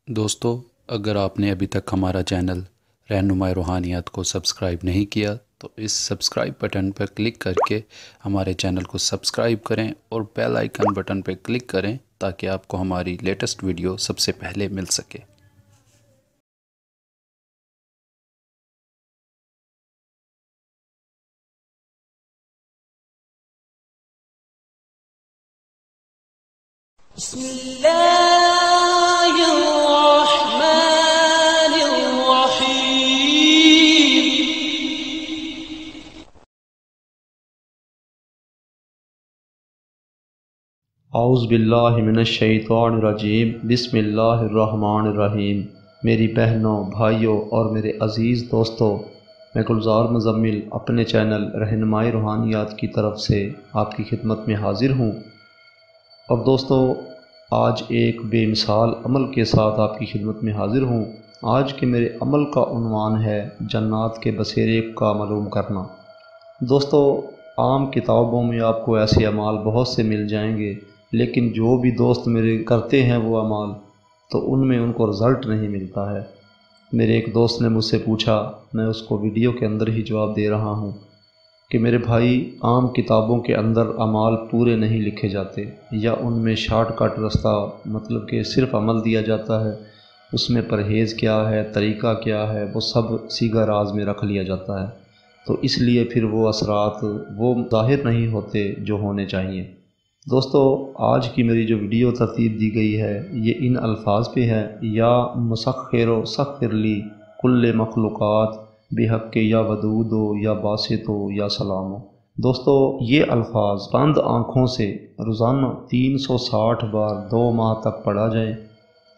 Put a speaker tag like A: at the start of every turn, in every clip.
A: दोस्तों, अगर आपने अभी तक हमारा चैनल रहनुमा-ए-रूहानियात को सब्सक्राइब नहीं किया तो इस सब्सक्राइब बटन पर क्लिक करके हमारे चैनल को सब्सक्राइब करें और बेल आइकन बटन पर क्लिक करें ताकि आपको हमारी लेटेस्ट वीडियो सबसे पहले मिल सके।
B: औज़ु बिल्लाहि मिनश्शैतानिर्रजीम बिस्मिल्लाहिर्रहमानिर्रहीम। मेरी बहनों, भाइयों और मेरे अज़ीज़ दोस्तों, मैं गुलजार मुज़म्मिल अपने चैनल रहनुमा-ए-रूहानियात की तरफ से आपकी खिदमत में हाज़िर हूँ। और दोस्तों, आज एक बेमिसाल अमल के साथ आपकी खिदमत में हाज़िर हूँ। आज के मेरे अमल का उन्वान है जन्नात के बसेरे का मालूम करना। दोस्तों, आम किताबों में आपको ऐसे अमाल बहुत से मिल जाएंगे, लेकिन जो भी दोस्त मेरे करते हैं वो अमाल, तो उनमें उनको रिज़ल्ट नहीं मिलता है। मेरे एक दोस्त ने मुझसे पूछा, मैं उसको वीडियो के अंदर ही जवाब दे रहा हूँ कि मेरे भाई, आम किताबों के अंदर अमाल पूरे नहीं लिखे जाते, या उनमें शॉर्टकट रास्ता, मतलब कि सिर्फ़ अमल दिया जाता है, उसमें परहेज़ क्या है, तरीक़ा क्या है, वो सब सीगा राज में रख लिया जाता है। तो इसलिए फिर वो असरात वो ज़ाहिर नहीं होते जो होने चाहिए। दोस्तों, आज की मेरी जो वीडियो तरतीब दी गई है ये इन अल्फाज पे है, या मुसख्खिरो सख्खिरली कुल्ले मखलूक़ात बिहक़्क़ि या वदूदो या बासितो या सलामो। दोस्तों, ये अल्फाज बंद आँखों से रोज़ाना 360 बार 2 माह तक पढ़ा जाए।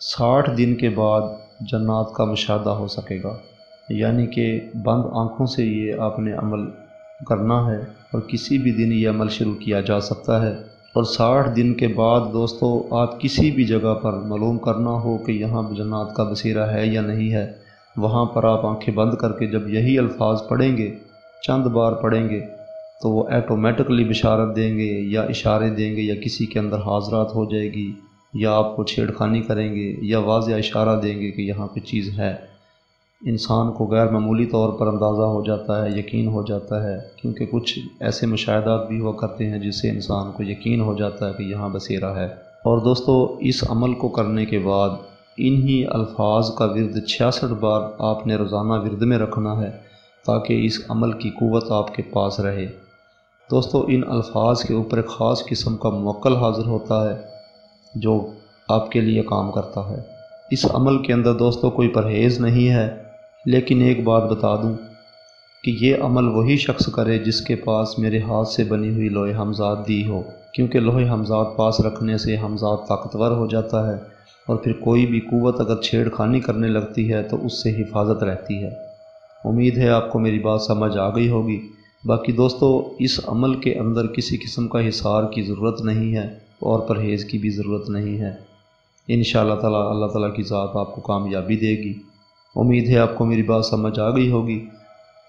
B: 60 दिन के बाद जन्नात का मुशाहदा हो सकेगा। यानी कि बंद आँखों से ये आपने अमल करना है और किसी भी दिन ये अमल शुरू किया जा सकता है। और 60 दिन के बाद दोस्तों, आप किसी भी जगह पर मालूम करना हो कि यहाँ जन्नात का बसेरा है या नहीं है, वहाँ पर आप आंखें बंद करके जब यही अल्फाज पढ़ेंगे, चंद बार पढ़ेंगे, तो वो ऐटोमेटिकली बिशारत देंगे या इशारे देंगे, या किसी के अंदर हाज़रात हो जाएगी, या आपको छेड़खानी करेंगे, या वाज़ेह इशारा देंगे कि यहाँ पे चीज़ है। इंसान को गैर मामूली तौर पर अंदाज़ा हो जाता है, यकीन हो जाता है, क्योंकि कुछ ऐसे मुशाहिदात भी हुआ करते हैं जिससे इंसान को यकीन हो जाता है कि यहाँ बसेरा है। और दोस्तों, इस अमल को करने के बाद इन्हीं अल्फाज का विर्द 66 बार आपने रोज़ाना विर्द में रखना है, ताकि इस अमल की क़ुव्वत आपके पास रहे। दोस्तों, इन अल्फाज के ऊपर एक ख़ास किस्म का मुवक्किल हाज़िर होता है जो आपके लिए काम करता है। इस अमल के अंदर दोस्तों कोई परहेज़ नहीं है, लेकिन एक बात बता दूं कि ये अमल वही शख्स करे जिसके पास मेरे हाथ से बनी हुई लोहे हमजात दी हो, क्योंकि लोहे हमजात पास रखने से हमजात ताकतवर हो जाता है, और फिर कोई भी क़ुव्वत अगर छेड़खानी करने लगती है तो उससे हिफाजत रहती है। उम्मीद है आपको मेरी बात समझ आ गई होगी। बाकी दोस्तों, इस अमल के अंदर किसी किस्म का हिसार की ज़रूरत नहीं है और परहेज़ की भी ज़रूरत नहीं है। इंशाअल्लाह ताला अल्लाह ताला की ज़ात आपको कामयाबी देगी। उम्मीद है आपको मेरी बात समझ आ गई होगी।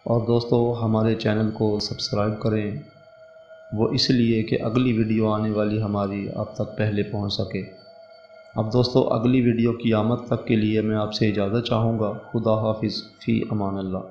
B: और दोस्तों, हमारे चैनल को सब्सक्राइब करें, वो इसलिए कि अगली वीडियो आने वाली हमारी आप तक पहले पहुंच सके। अब दोस्तों, अगली वीडियो की आमद तक के लिए मैं आपसे इजाज़त चाहूँगा। खुदा हाफिज़, फ़ी अमान अल्लाह।